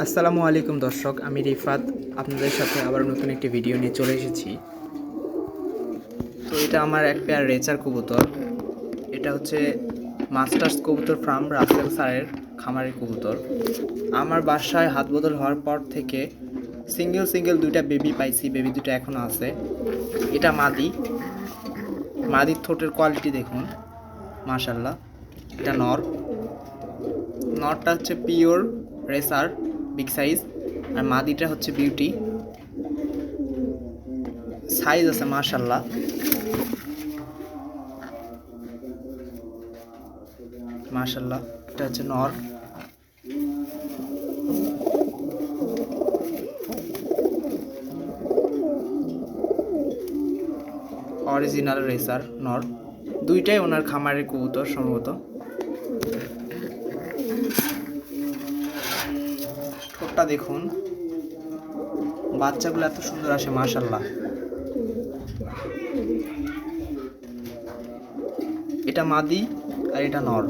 আসসালামু আলাইকুম দর্শক, আমি রিফাত আপনাদের সাথে আবার নতুন একটি ভিডিও নিয়ে চলে এসেছি। তো এটা আমার এক পেয়ার রেচার কবুতর। এটা হচ্ছে মাস্টার্স কবুতর ফার্ম রাসেল স্যারের খামারের কবুতর। আমার বাসায় হাত বদল হওয়ার পর থেকে সিঙ্গেল দুইটা বেবি পাইছি, বেবি দুটো এখনও আছে। এটা মাদির ঠোঁটের কোয়ালিটি দেখুন, মাশাল্লাহ। এটা নরটা হচ্ছে পিওর রেসার, বিগ সাইজ, আর মাদিটা হচ্ছে বিউটি, সাইজ আছে মাশাল্লাহ। এটা হচ্ছে নর। অরিজিনাল রেসার নর, দুইটাই ওনার খামারের কবুতর সম্ভবত। ঠোঁটটা দেখুন, বাচ্চাগুলো এত সুন্দর আসে মাশাল্লাহ। এটা মাদি আর এটা নর।